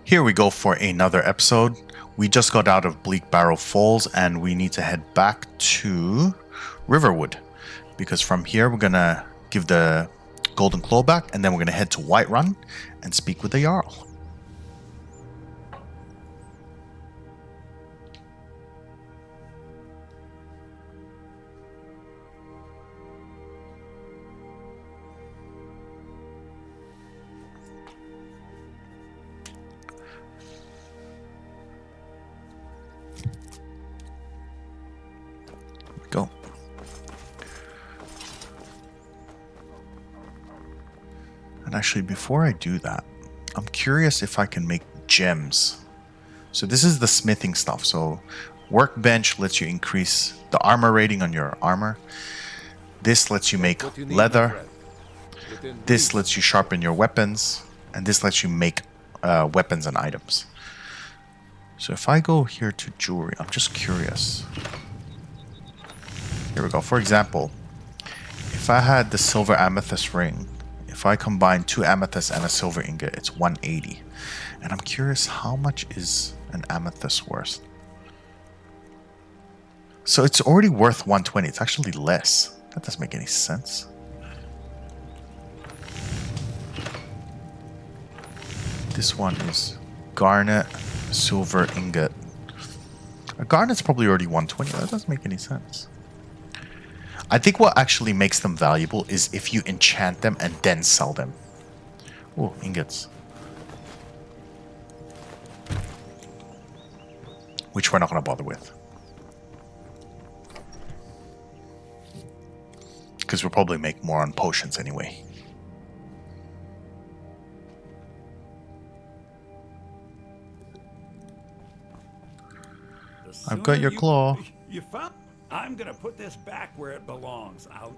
Here we go for another episode. We just got out of Bleak Barrow Falls and we need to head back to Riverwood, because from here we're gonna give the Golden Claw back and then we're gonna head to Whiterun and speak with the Jarl. Go. And actually, before I do that, I'm curious if I can make gems. So this is the smithing stuff. So workbench lets you increase the armor rating on your armor. This lets you make leather. This lets you sharpen your weapons. And this lets you make weapons and items. So if I go here to jewelry, I'm just curious. Here we go. For example, if I had the silver amethyst ring, if I combine 2 amethysts and a silver ingot, it's 180. And I'm curious, how much is an amethyst worth? So it's already worth 120. It's actually less. That doesn't make any sense. This one is garnet, silver ingot. A garnet's probably already 120. That doesn't make any sense. I think what actually makes them valuable is if you enchant them and then sell them. Oh, ingots. Which we're not going to bother with. Because we'll probably make more on potions anyway. I've got your claw. You found? I'm gonna put this back where it belongs. I'll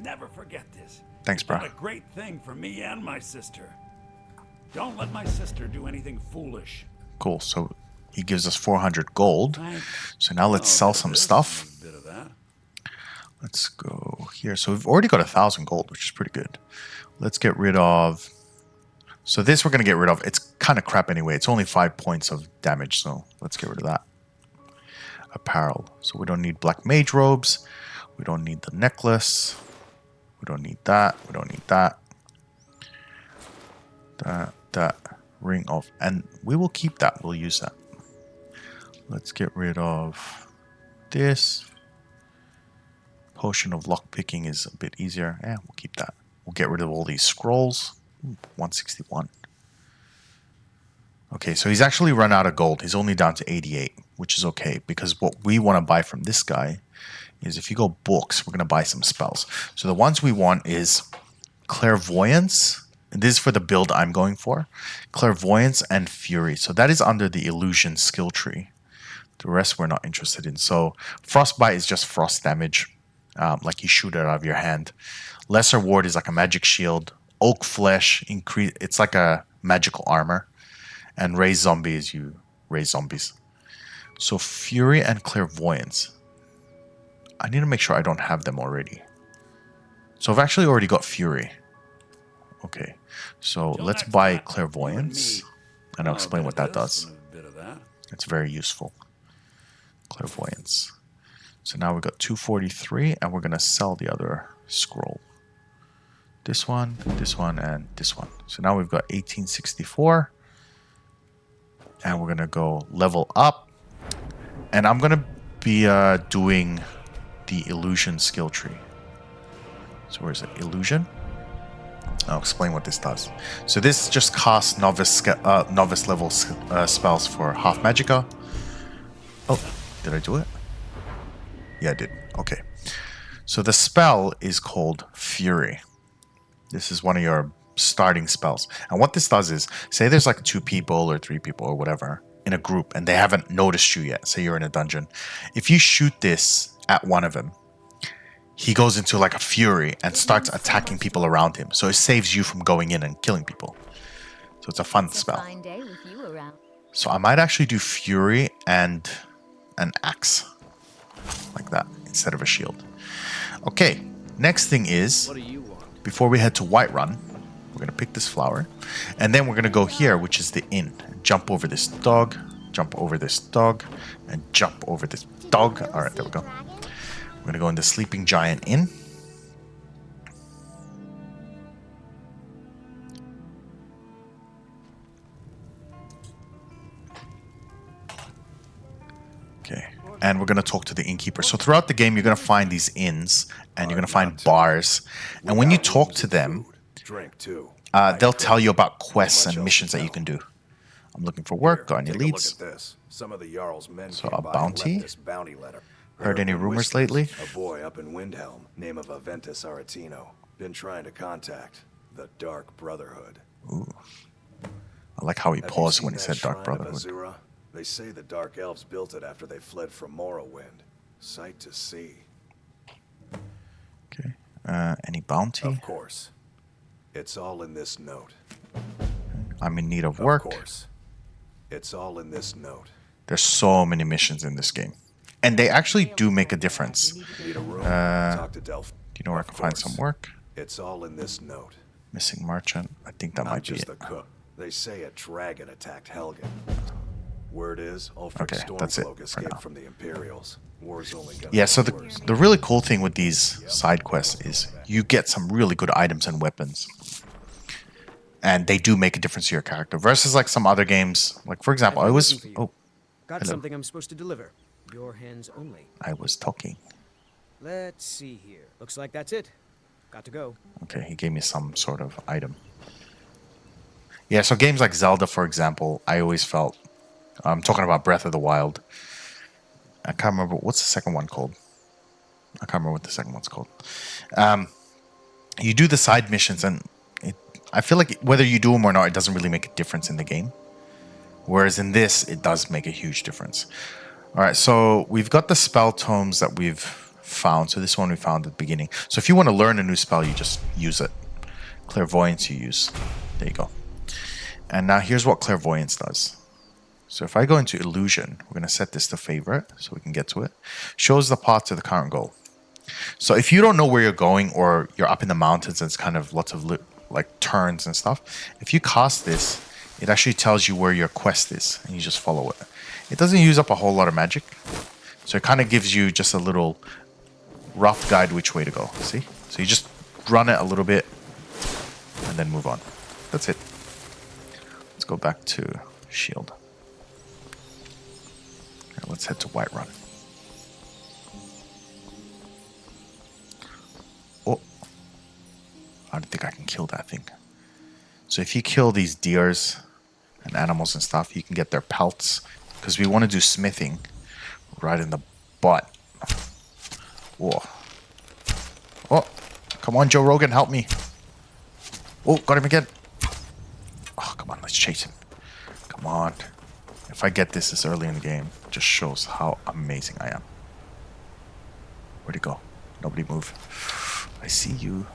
never forget this. Thanks, bro. It's a great thing for me and my sister. Don't let my sister do anything foolish. Cool. So he gives us 400 gold. So now let's sell some stuff. A bit of that. Let's go here. So we've already got 1,000 gold, which is pretty good. Let's get rid of. So this we're gonna get rid of. It's kind of crap anyway. It's only 5 points of damage. So let's get rid of that. Apparel. So we don't need black mage robes. We don't need the necklace. We don't need that. We don't need that. That ring of, and we will keep that. We'll use that. Let's get rid of this. Potion of lockpicking is a bit easier. Yeah, we'll keep that. We'll get rid of all these scrolls. 161. Okay, so he's actually run out of gold. He's only down to 88, which is okay, because what we want to buy from this guy is, if you go books, we're going to buy some spells. So the ones we want is clairvoyance. And this is for the build I'm going for. Clairvoyance and fury. So that is under the illusion skill tree. The rest we're not interested in. So frostbite is just frost damage, like you shoot it out of your hand. Lesser ward is like a magic shield. Oak flesh, it's like a magical armor. And raise zombies, you raise zombies. So fury and clairvoyance. I need to make sure I don't have them already. So I've actually already got fury. Okay, so let's buy clairvoyance. And I'll explain what that does. It's very useful. Clairvoyance. So now we've got 243 and we're going to sell the other scroll. This one, and this one. So now we've got 1864. And we're going to go level up. And I'm going to be doing the illusion skill tree. So where is it? Illusion? I'll explain what this does. So this just casts novice level spells for half magicka. Oh, did I do it? Yeah, I did. Okay. So the spell is called Fury. This is one of your starting spells. And what this does is, say there's like 2 people or 3 people or whatever in a group and they haven't noticed you yet. Say you're in a dungeon. If you shoot this at one of them, he goes into like a fury and starts attacking people around him. So it saves you from going in and killing people. So it's a fun spell. So I might actually do fury and an axe like that instead of a shield. Okay, next thing is, before we head to Whiterun, We're going to pick this flower. And then we're going to go here, which is the inn. Jump over this dog. Jump over this dog. And jump over this dog. All right, there we go. We're going to go in the Sleeping Giant Inn. Okay. And we're going to talk to the innkeeper. So throughout the game, you're going to find these inns. And you're going to find bars. And when you talk to them, they'll tell you about quests and missions that you can do. I'm looking for work. Got any leads? Some of the Jarl's men So came a by and bounty? left this bounty letter. Heard any rumors Whispers. lately? A boy up in Windhelm, name of Aventus Aretino, been trying to contact the Dark Brotherhood. Ooh. I like how he Have you paused seen when he that said Dark shrine of Brotherhood. Azura? They say the Dark Elves built it after they fled from Morrowind. Sight to see. Okay. Any bounty? Of course. It's all in this note. I'm in need of work. Of course. It's all in this note. There's so many missions in this game. And they actually do make a difference. Do Need a room? Talk to Delph. you know where I can find some work? It's all in this note. Missing merchant. I think that I'm might be just it. the cook. They say a dragon attacked Helgen. Word is, Ulfric Okay, that's it Stormcloak for escaped now. from the Imperials. War's only gonna Yeah, so get worse. the really cool thing with these side quests is you get some really good items and weapons. And they do make a difference to your character. Versus like some other games. Like for example, I was... Oh, Got hello. something I'm supposed to deliver. Your hands only. I was talking. Let's see here. Looks like that's it. Got to go. Okay, he gave me some sort of item. Yeah, so games like Zelda, for example, I always felt... I'm talking about Breath of the Wild. I can't remember... What's the second one called? I can't remember what the second one's called. You do the side missions, and I feel like whether you do them or not, it doesn't really make a difference in the game. Whereas in this, it does make a huge difference. All right, so we've got the spell tomes that we've found. So this one we found at the beginning. So if you want to learn a new spell, you just use it. Clairvoyance you use. There you go. And now here's what Clairvoyance does. So if I go into Illusion, we're going to set this to Favorite so we can get to it. Shows the path to the current goal. So if you don't know where you're going or you're up in the mountains and it's kind of lots of like turns and stuff, if you cast this, it actually tells you where your quest is and you just follow it. It doesn't use up a whole lot of magic. So it kind of gives you just a little rough guide which way to go. See? So you just run it a little bit and then move on. That's it. Let's go back to Shield. Okay, let's head to Whiterun. Oh. I don't think I can kill that thing. So if you kill these deers and animals and stuff, you can get their pelts. Because we want to do smithing right in the butt. Whoa. Oh, come on, Joe Rogan, help me. Oh, got him again. Oh, come on, let's chase him. Come on. If I get this early in the game, it just shows how amazing I am. Where'd he go? Nobody move. I see you.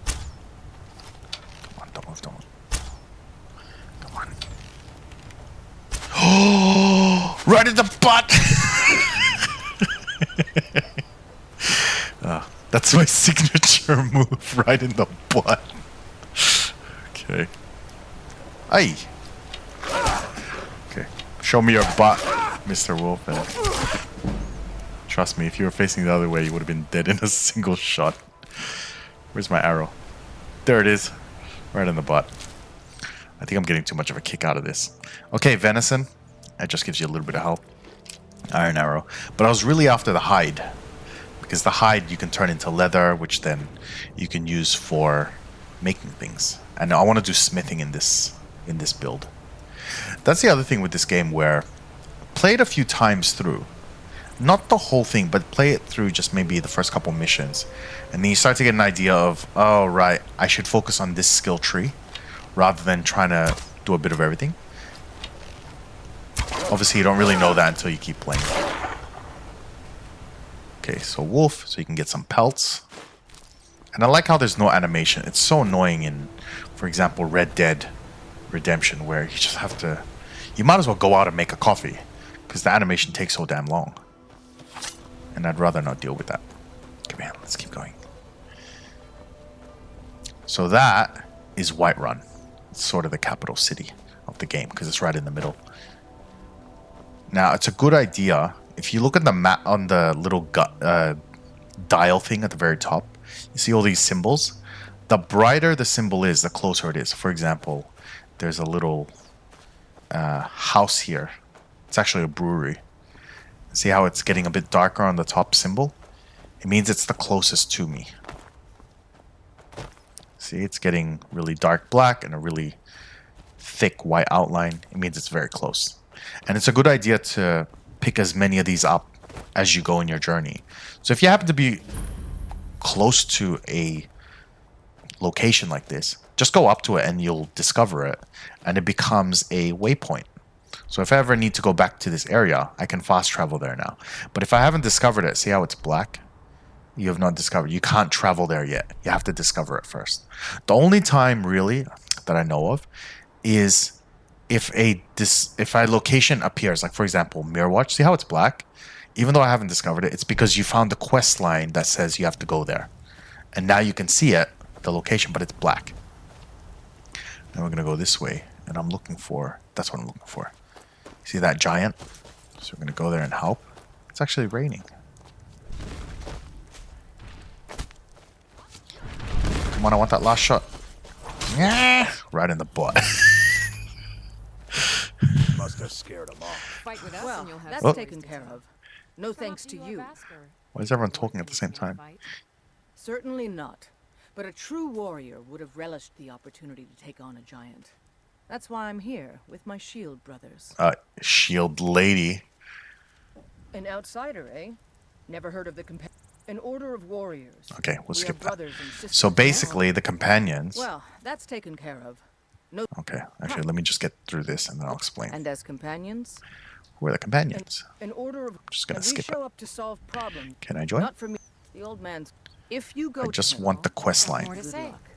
Come on, don't move, don't move. Come on. Oh, right in the butt! That's my signature move, right in the butt. Okay. Aye. Okay. Show me your butt, Mr. Wolf. And trust me, if you were facing the other way, you would have been dead in a single shot. Where's my arrow? There it is. Right in the butt. I think I'm getting too much of a kick out of this. Okay, venison. That just gives you a little bit of health. Iron arrow. But I was really after the hide. Because the hide you can turn into leather, which then you can use for making things. And I want to do smithing in this build. That's the other thing with this game where play it a few times through. Not the whole thing, but play it through just maybe the first couple missions. And then you start to get an idea of, oh, right, I should focus on this skill tree rather than trying to do a bit of everything. Obviously, you don't really know that until you keep playing. Okay, so wolf, so you can get some pelts. And I like how there's no animation. It's so annoying in, for example, Red Dead Redemption, where you just have to... You might as well go out and make a coffee, because the animation takes so damn long. And I'd rather not deal with that. Come on, let's keep going. So that is Whiterun. It's sort of the capital city of the game because it's right in the middle. Now, it's a good idea. If you look at the map on the little dial thing at the very top, you see all these symbols. The brighter the symbol is, the closer it is. For example, there's a little house here. It's actually a brewery. See how it's getting a bit darker on the top symbol? It means it's the closest to me. See, it's getting really dark black and a really thick white outline. It means it's very close. And it's a good idea to pick as many of these up as you go in your journey. So if you happen to be close to a location like this, just go up to it and you'll discover it. And it becomes a waypoint. So if I ever need to go back to this area, I can fast travel there now. But if I haven't discovered it, see how it's black? You have not discovered. You can't travel there yet. You have to discover it first. The only time really that I know of is if a location appears, like for example, Mirrorwatch. See how it's black? Even though I haven't discovered it, it's because you found the quest line that says you have to go there. And now you can see it, the location, but it's black. Now we're going to go this way. And I'm looking for, that's what I'm looking for. See that giant? So we're going to go there and help. It's actually raining. Come on, I want that last shot. Yeah, right in the butt. Must have scared them off. Fight with us Well, and you'll have that's some taken reason care to. of. No thanks to you. Why is everyone talking at the same time? Certainly not. But a true warrior would have relished the opportunity to take on a giant. That's why I'm here with my shield brothers. Shield lady. An outsider, eh? Never heard of the an order of warriors. Okay, we'll We skip are that. brothers and sisters So in basically, law. the companions. Well, that's taken care of. No. Okay, actually, let me just get through this and then I'll explain. And as companions, Who are the companions? an order of. Just gonna and skip we show up to solve problems. Can I join? Not for me. The old man's. If you go. I to just him, want the quest line. More to good say. luck.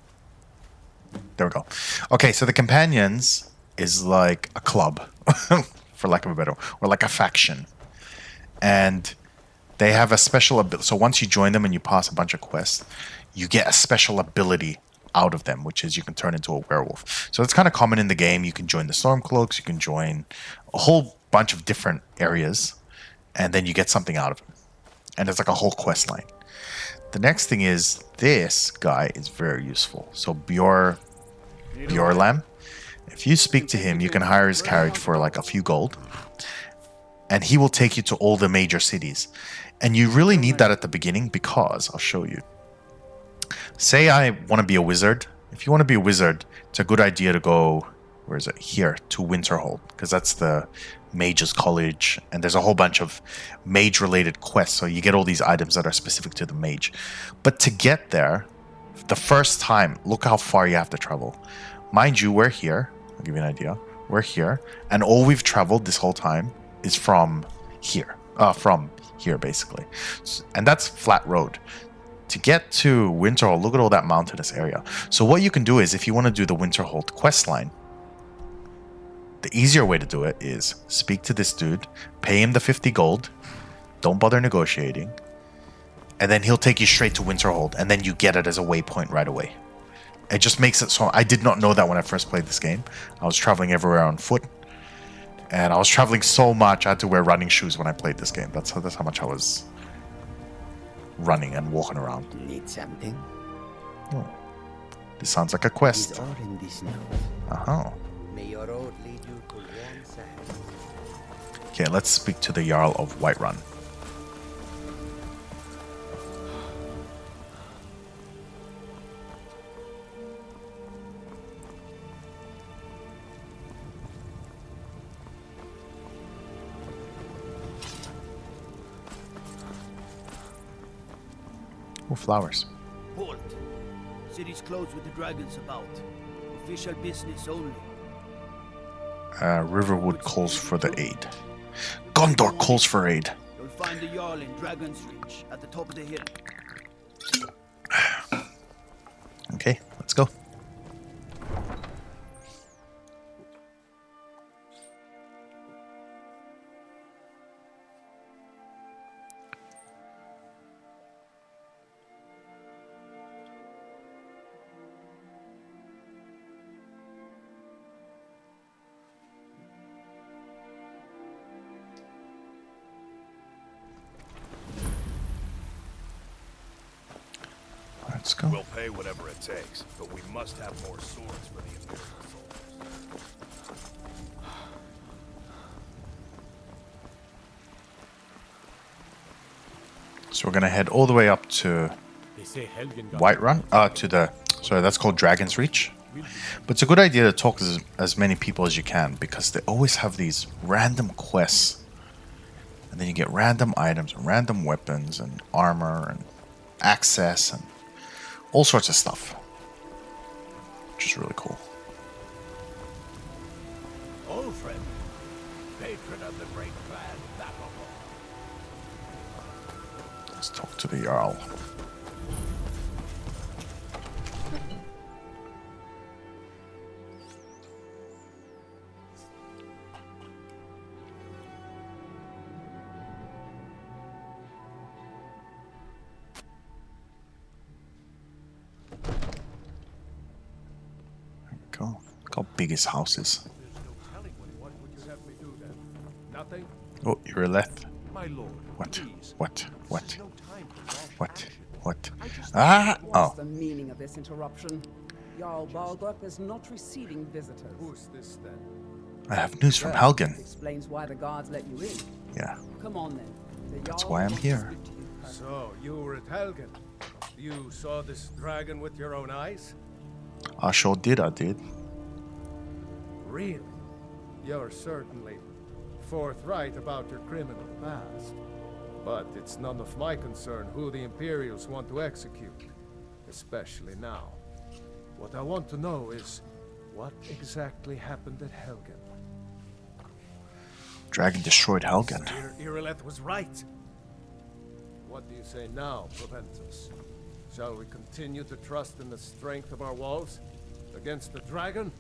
There we go. Okay, so the companions is like a club, for lack of a better word, or like a faction. And they have a special ability. So once you join them and you pass a bunch of quests, you get a special ability out of them, which is you can turn into a werewolf. So it's kind of common in the game. You can join the Stormcloaks, you can join a whole bunch of different areas, and then you get something out of it. And it's like a whole quest line. The next thing is this guy is very useful. So Bjorlam, if you speak to him, you can hire his carriage for like a few gold. And he will take you to all the major cities. And you really need that at the beginning because, I'll show you. Say I want to be a wizard. If you want to be a wizard, it's a good idea to go, where is it? Here, to Winterhold. Because that's the mage's college. And there's a whole bunch of mage-related quests. So you get all these items that are specific to the mage. But to get there, the first time, look how far you have to travel. Mind you, we're here. I'll give you an idea. We're here. And all we've traveled this whole time is from here. From here, basically. And that's flat road. To get to Winterhold, look at all that mountainous area. So what you can do is, if you want to do the Winterhold quest line, the easier way to do it is speak to this dude, pay him the 50 gold, don't bother negotiating, and then he'll take you straight to Winterhold, and then you get it as a waypoint right away. It just makes it so... I did not know that when I first played this game. I was traveling everywhere on foot, and I was traveling so much I had to wear running shoes when I played this game. That's how much I was running and walking around. Need something? Oh. This sounds like a Is quest. all in this note. Uh-huh. May your road lead you to warm sands. Okay, let's speak to the Jarl of Whiterun. Oh, flowers. Halt. City's closed with the dragons about. Official business only. Riverwood calls for the aid. Gondor calls for aid. You'll find the Jarl in Dragon's Reach at the top of the hill. Okay, let's go. go. We'll pay whatever it takes, but we must have more swords for the Imperial soldiers. So we're gonna head all the way up to Whiterun. Sorry, that's called Dragon's Reach. But it's a good idea to talk to as many people as you can, because they always have these random quests. And then you get random items and random weapons and armor and access and all sorts of stuff. Which is really cool. Old friend, patron of the great clan, Let's talk to the Jarl. Go. Look how big his house is. Nothing? Oh, Irileth. My lord. What? What? What? No time for rash What? action. What? Ah! What's Oh. the meaning of this interruption? Jarl Balgruuf is not receiving visitors. Who's this then? I have news from Well, Helgen. explains why the guards let you in. Yeah. Come on then. The That's Jarl why I'm wants to here. speak to you personally. So, you were at Helgen. You saw this dragon with your own eyes? I sure did, I did. Really? You're certainly forthright about your criminal past. But it's none of my concern who the Imperials want to execute. Especially now. What I want to know is, what exactly happened at Helgen? Dragon destroyed Helgen. Irileth was right. What do you say now, Proventus? Shall we continue to trust in the strength of our walls against the dragon?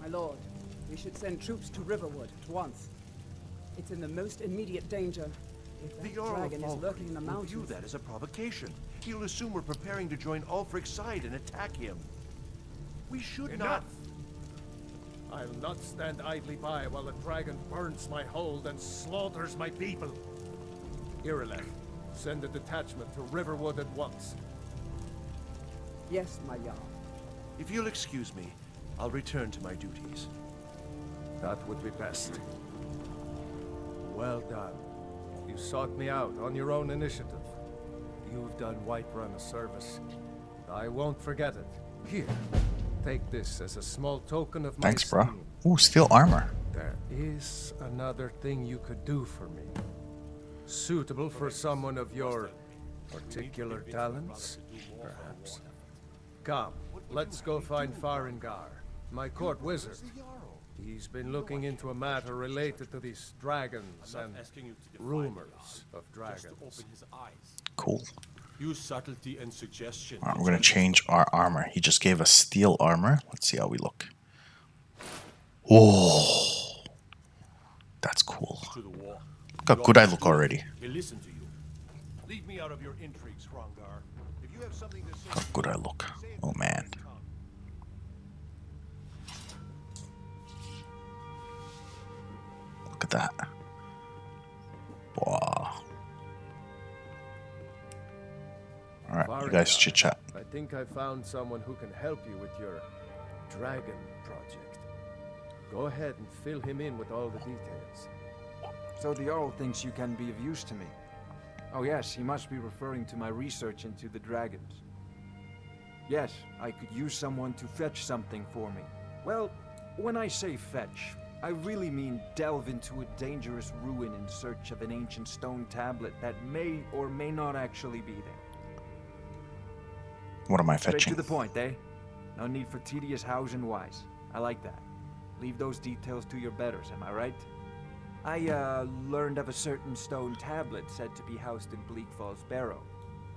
My lord, we should send troops to Riverwood at once. It's in the most immediate danger. If The that Jarl of dragon is lurking in the Balgruuf will view mountains, that as a provocation. He'll assume we're preparing to join Ulfric's side and attack him. We should Enough! I'll not stand idly by while the dragon burns my hold and slaughters my people. Irileth, send a detachment to Riverwood at once. yes, my Jarl. If you'll excuse me, I'll return to my duties. That would be best. Well done. You sought me out on your own initiative. You've done Whiterun a service. I won't forget it. Here, take this as a small token of my Thanks, bro. esteem. Ooh, steel armor. There is another thing you could do for me. Suitable for someone of your particular talents, perhaps. Come, let's go find Farengar, my court wizard. He's been looking into a matter related to these dragons and rumors of dragons. Cool. Use subtlety and suggestion. Alright, we're gonna change our armor. He just gave us steel armor. Let's see how we look. Oh, that's cool. Look how good I look already. He'll listen to you. Leave me out of your intrigues, Farengar. If you have something to say, Look how good I look. Oh man. Look at that. Wow. Alright, you guys chit chat. I think I found someone who can help you with your dragon project. Go ahead and fill him in with all the details. So the Jarl thinks you can be of use to me. Oh yes, he must be referring to my research into the dragons. Yes, I could use someone to fetch something for me. Well, when I say fetch, I really mean delve into a dangerous ruin in search of an ancient stone tablet that may or may not actually be there. What am I Straight fetching? to the point, eh? No need for tedious hows and whys. I like that. Leave those details to your betters, am I right? I learned of a certain stone tablet said to be housed in Bleak Falls Barrow.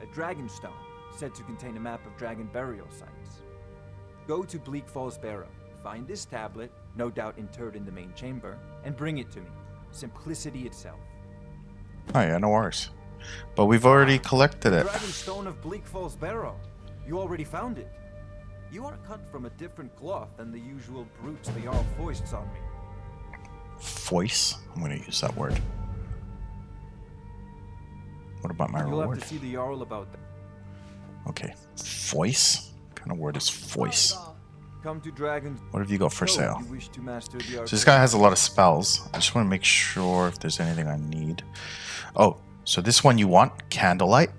A Dragonstone, said to contain a map of dragon burial sites. Go to Bleak Falls Barrow, find this tablet, no doubt interred in the main chamber, and bring it to me. Simplicity itself. Oh yeah, no worries. But we've already collected it. Dragonstone of Bleak Falls Barrow. You already found it. You are cut from a different cloth than the usual brutes the Jarl foists on me. Voice? I'm gonna use that word. What about my You'll reward? have to see the Jarl about that. Okay. voice? What kind of word is voice? Come to Dragon. What have you got for sale? You wish to master the art. So this guy has a lot of spells. I just want to make sure if there's anything I need. Oh, so this one you want? Candlelight.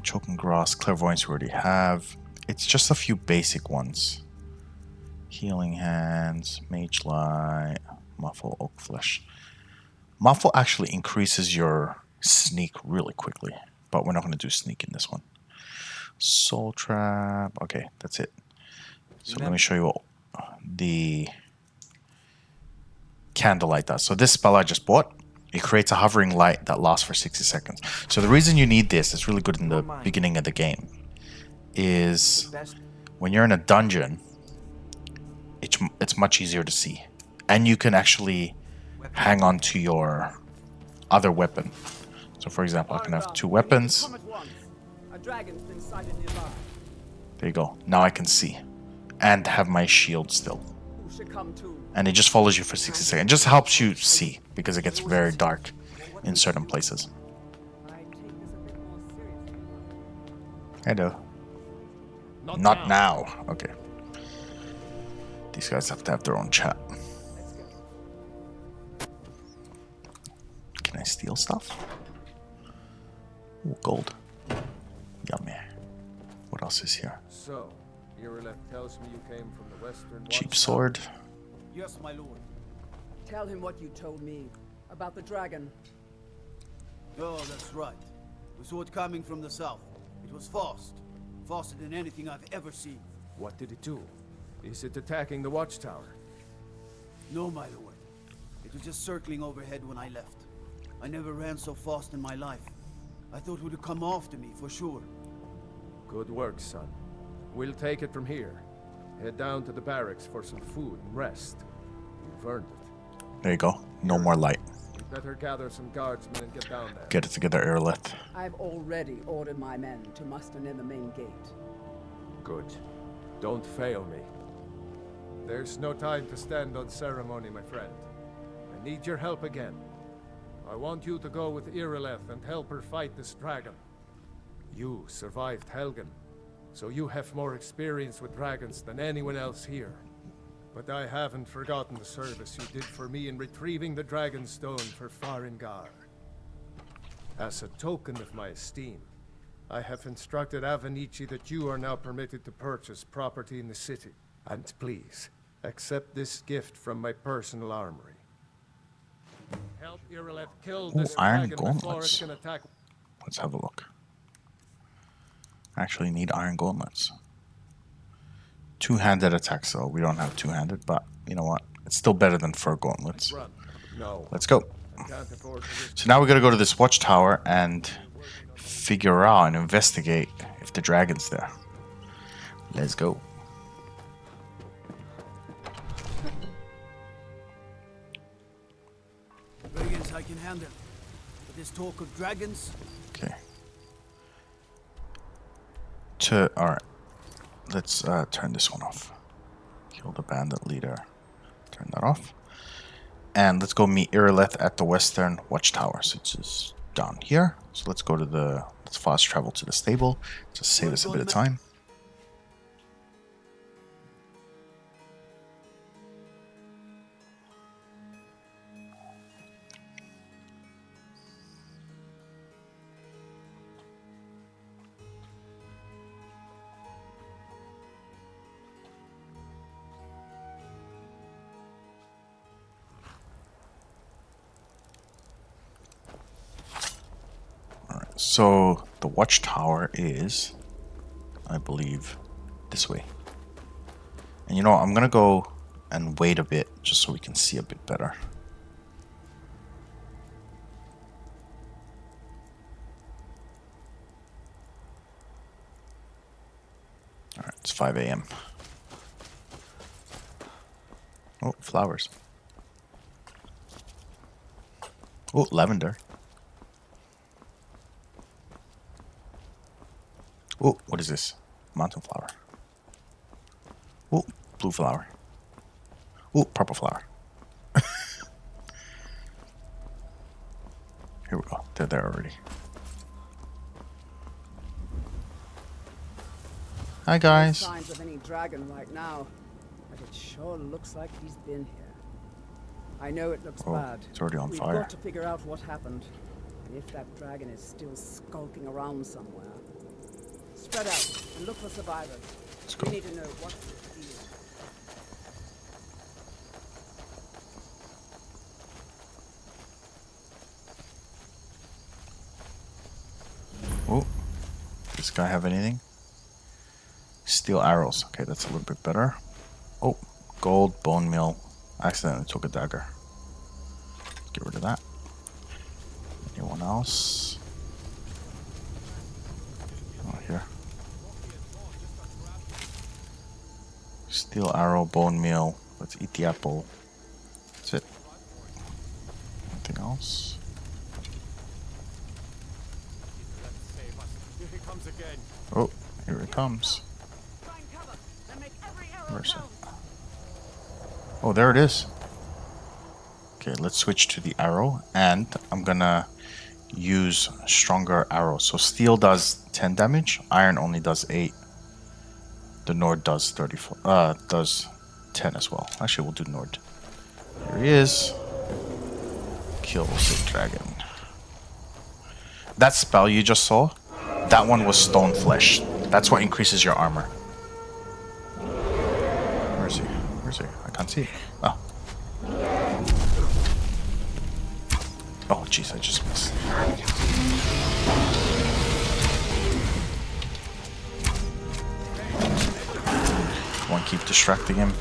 Choking Grass, Clairvoyance we already have. It's just a few basic ones. Healing Hands, Mage Light, Muffle, Oak Flesh. Muffle actually increases your sneak really quickly, but we're not going to do sneak in this one. Soul Trap. Okay, that's it. So let me show you what the Candlelight does. So this spell I just bought, it creates a hovering light that lasts for 60 seconds. So the reason you need this, it's really good in the beginning of the game, is when you're in a dungeon, it's much easier to see. And you can actually hang on to your other weapon. So for example, I can have two weapons. A dragon's been sighted nearby. There you go. Now I can see. And have my shield still. Who should come too? And it just follows you for 60 seconds. It just helps you see, because it gets very dark in certain places. Hello. Not now. Okay. These guys have to have their own chat. Can I steal stuff? Ooh, gold. Yummy. What else is here? So, Irileth tells me you came from the Western Cheap Watchtower. sword. Yes, my lord. Tell him what you told me about the dragon. Oh, that's right. We saw it coming from the south. It was fast. Faster than anything I've ever seen. What did it do? Is it attacking the Watchtower? No, my lord. It was just circling overhead when I left. I never ran so fast in my life. I thought it would come after me, for sure. Good work, son. We'll take it from here. Head down to the barracks for some food and rest. You've earned it. There you go. No more light. We better gather some guardsmen and get down there. Get it together, Irileth. I've already ordered my men to muster near the main gate. Good. Don't fail me. There's no time to stand on ceremony, my friend. I need your help again. I want you to go with Irileth and help her fight this dragon. You survived Helgen, so you have more experience with dragons than anyone else here. But I haven't forgotten the service you did for me in retrieving the Dragonstone for Farengar. As a token of my esteem, I have instructed Avenici that you are now permitted to purchase property in the city. And please, accept this gift from my personal armory. Help Irileth kill this iron dragon before it gauntlets. can attack. Let's have a look. Actually need iron gauntlets. Two-handed attack, so we don't have two-handed, but you know what? It's still better than fur gauntlets. Run. No. Let's go. I can't afford to risk. So now we gotta go to this watchtower and figure out and investigate if the dragon's there. Let's go. Dragons I can handle. But this talk of dragons? Okay. Alright. Let's turn this one off. Kill the bandit leader. Turn that off. And let's go meet Irileth at the Western Watchtower. So it's just down here. So let's go to the... Let's fast travel to the stable. Just save us a bit of time. So the watchtower is, I believe, this way. And you know what, I'm gonna go and wait a bit just so we can see a bit better. Alright, it's 5 a.m. Oh, flowers. Oh, lavender. Oh, what is this? Mountain flower. Oh, blue flower. Oh, purple flower. Here we go. They're there already. Hi No guys. signs of any dragon right now, but it sure looks like he's been here. I know it looks Oh, bad. it's already on We've fire. got to figure out what happened, and if that dragon is still skulking around somewhere. Spread out and look for survivors. Let's go. We need to know what's the deal. Oh, does this guy have anything? Steel arrows. Okay, that's a little bit better. Oh, gold, bone meal. I accidentally took a dagger. Let's get rid of that. Anyone else? Oh, here. Steel arrow, bone meal. Let's eat the apple. That's it. Anything else? Oh, here it comes. Where's it? Oh, there it is. Okay, let's switch to the arrow, and I'm gonna use stronger arrows. So steel does 10 damage, iron only does 8. The Nord does 10 as well. Actually, we'll do Nord. Here he is. Kills the dragon. That spell you just saw, that one was stone flesh. That's what increases your armor. Where is he? Where is he? I can't see. Oh. Oh, jeez, I just missed. One, keep distracting him.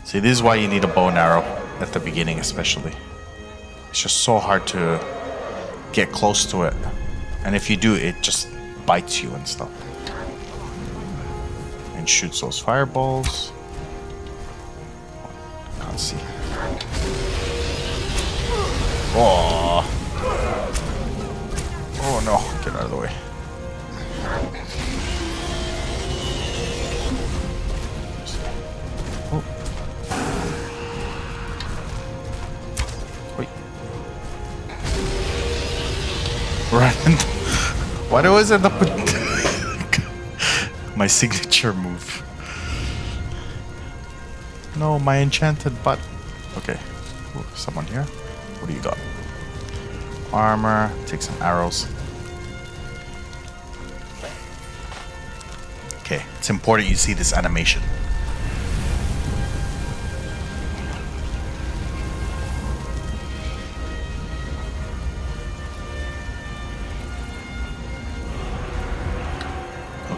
See, this is why you need a bow and arrow at the beginning, especially. It's just so hard to get close to it, and if you do, it just bites you and stuff, and shoots those fireballs. Can't see. Oh! Oh no! Get out of the way. Why do I always end up with my signature move? No, my enchanted butt. Okay. Ooh, someone here. What do you got? Armor. Take some arrows. Okay, it's important you see this animation.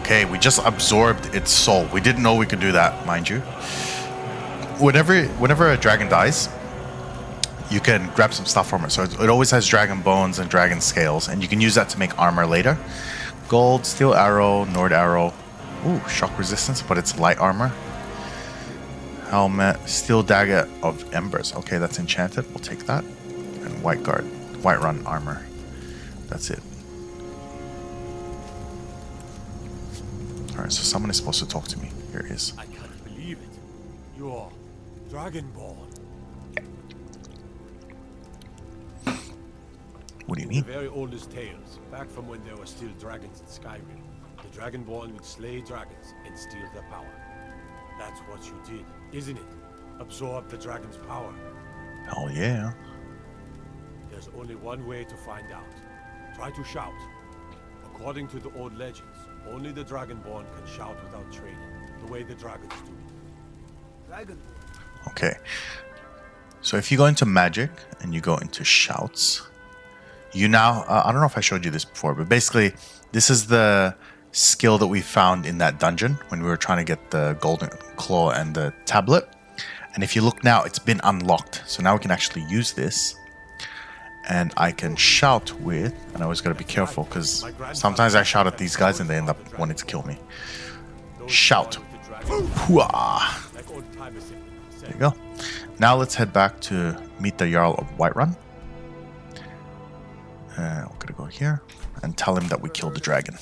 Okay, we just absorbed its soul. We didn't know we could do that, mind you. Whenever a dragon dies, you can grab some stuff from it. So it always has dragon bones and dragon scales, and you can use that to make armor later. Gold, steel arrow, Nord arrow. Ooh, shock resistance, but it's light armor. Helmet, steel dagger of embers. Okay, that's enchanted. We'll take that. And Whiterun armor. That's it. Alright, so someone is supposed to talk to me. Here it is. I can't believe it. You're Dragonborn. What do you In mean? the very oldest tales, back from when there were still dragons in Skyrim, the Dragonborn would slay dragons and steal their power. That's what you did, isn't it? Absorb the dragon's power. Hell yeah. There's only one way to find out. Try to shout. According to the old legends, only the Dragonborn can shout without training, the way the dragons do. Dragonborn. Okay. So if you go into magic and you go into shouts, you now, I don't know if I showed you this before, but basically this is the skill that we found in that dungeon when we were trying to get the golden claw and the tablet. And if you look now, it's been unlocked. So now we can actually use this. And I can shout with, and I always gotta be careful because sometimes I shout at these guys and they end up wanting to kill me. Shout. Hooah. There you go. Now let's head back to meet the Jarl of Whiterun. We're gonna go here and tell him that we killed the dragon.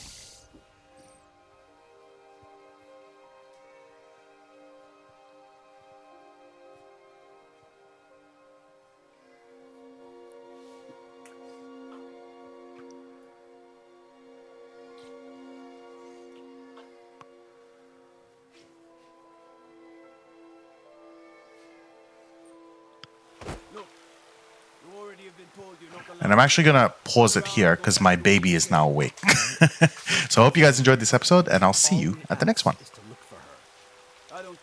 And I'm actually going to pause it here because my baby is now awake. So I hope you guys enjoyed this episode, and I'll see you at the next one. I don't